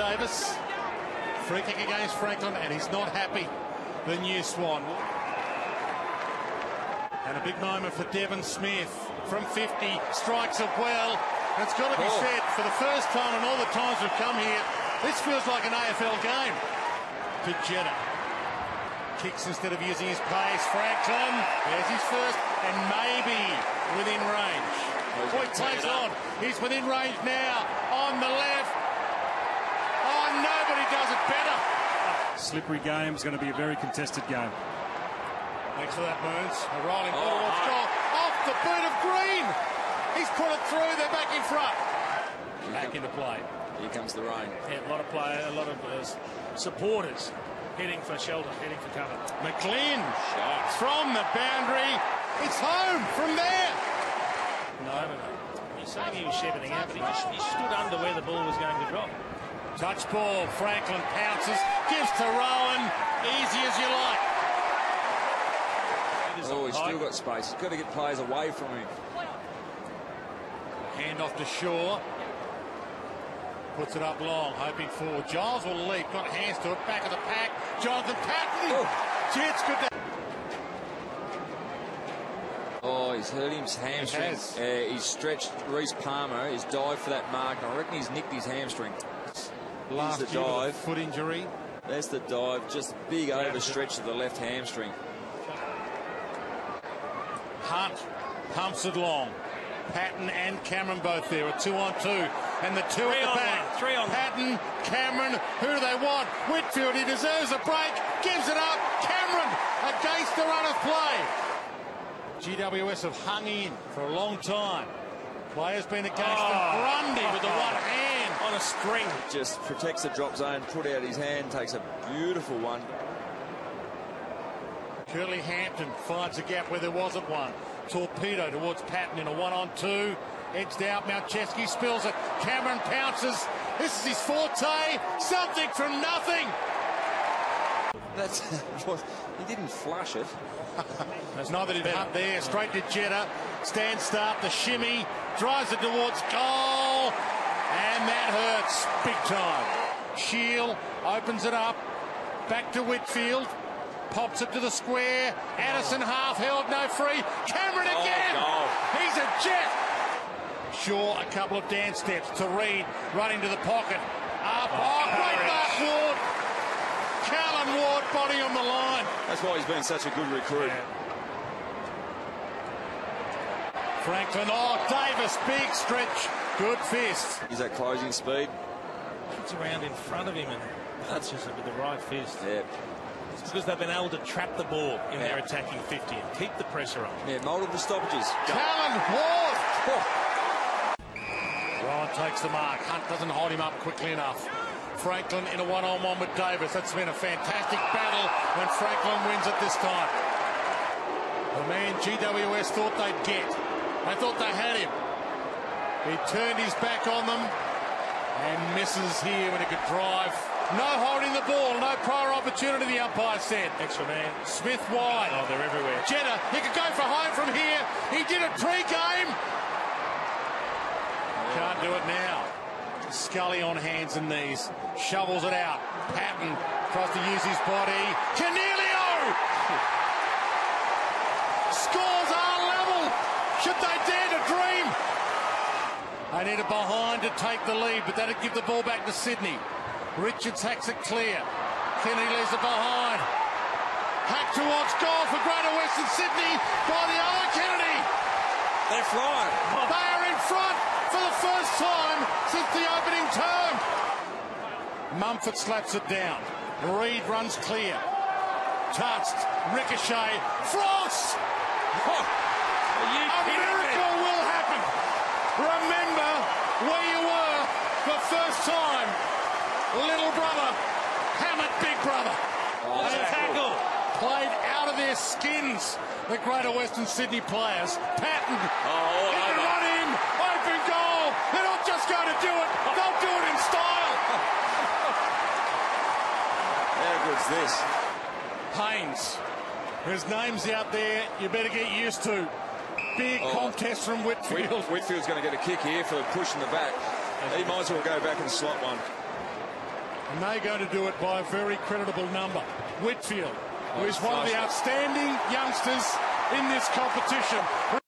Davis. Free kick against Franklin, and he's not happy, the new Swan. And a big moment for Devon Smith from 50, strikes it well. And it's got to be said, for the first time in all the times we've come here, this feels like an AFL game. To Jetta. Kicks instead of using his pace. Franklin, there's his first, and maybe within range. Boy, plays on. He's within range now, on the left. Oh, nobody does it better. Slippery game. It's going to be a very contested game. Thanks for that, Moons. A rolling ball off the boot of Green. He's put it through. They're back in front. Back into play. Here comes the rain. Yeah, a lot of players, a lot of supporters heading for shelter, heading for cover. McLean from the boundary. It's home from there. No. He's saying he was shepherding out, but he stood under where the ball was going to drop. Touch ball. Franklin pounces, gives to Rowan. Easy as you like. Oh, he's still got space. He's got to get players away from him. Hand off to Shaw. Puts it up long, hoping for Giles will leap. Got hands to it, back of the pack. Jonathan Patton. Gee, it's good to... Oh, he's hurt his hamstring. He's stretched Reece Palmer. He's dived for that mark. I reckon he's nicked his hamstring. Last the dive. Foot injury. There's the dive. Just big overstretch of the left hamstring. Hunt pumps it long. Patton and Cameron both there. A 2-on-2. And the two at the back. Three on Patton, Cameron, who do they want? Whitfield, he deserves a break. Gives it up. Cameron against the run of play. GWS have hung in for a long time. Players been against them. Grundy with the one hand. On a string. Just protects the drop zone, put out his hand, takes a beautiful one. Curly Hampton finds a gap where there wasn't one. Torpedo towards Patton in a 1-on-2. Edged out, Malcheski spills it. Cameron pounces. This is his forte. Something from nothing. That's he didn't flush it. Neither did Hunt there. Straight to Jetta. Stand start, the shimmy. Drives it towards goal. And that hurts big time. Shield opens it up. Back to Whitfield. Pops it to the square. Addison half held, no free. Cameron again. He's a jet. Shaw, a couple of dance steps to Reed, running to the pocket. Up, great mark, Ward. Callan Ward, body on the line. That's why he's been such a good recruit. Franklin, Davis, big stretch. Good fist. Is that closing speed? It's around in front of him and touches it with the right fist. Yeah. It's because they've been able to trap the ball in their attacking 50 and keep the pressure on. Yeah, multiple stoppages. Callan Ward. Ryan takes the mark. Hunt doesn't hold him up quickly enough. Franklin in a one-on-one with Davis. That's been a fantastic battle when Franklin wins it this time. The man GWS thought they'd get. They thought they had him. He turned his back on them and misses here when he could drive. No holding the ball, no prior opportunity, the umpire said. Extra man. Smith wide. Oh, they're everywhere. Jetta, he could go for home from here. He did it pre-game. Can't do it now. Scully on hands and knees. Shovels it out. Patton tries to use his body. Cornelio! Scores are level. Should they dare to dream? They need a behind to take the lead, but that'd give the ball back to Sydney. Richards hacks it clear. Kennedy leaves it behind. Hack towards goal for Greater Western Sydney by the other Kennedy. They're flying. They are in front for the first time since the opening term. Mumford slaps it down. Reed runs clear. Touched. Ricochet. Frost! A miracle will happen. Remember where you were for first time. Little brother, hammered big brother. And a tackle. Played out of their skins, the Greater Western Sydney players. Patton, he can run in, open goal. They're not just going to do it, they'll do it in style. How good's this? Haynes, his name's out there, you better get used to. Big contest from Whitfield. Whitfield's going to get a kick here for the push in the back. He might as well go back and slot one. And they're going to do it by a very creditable number. Whitfield, who is one of the outstanding youngsters in this competition.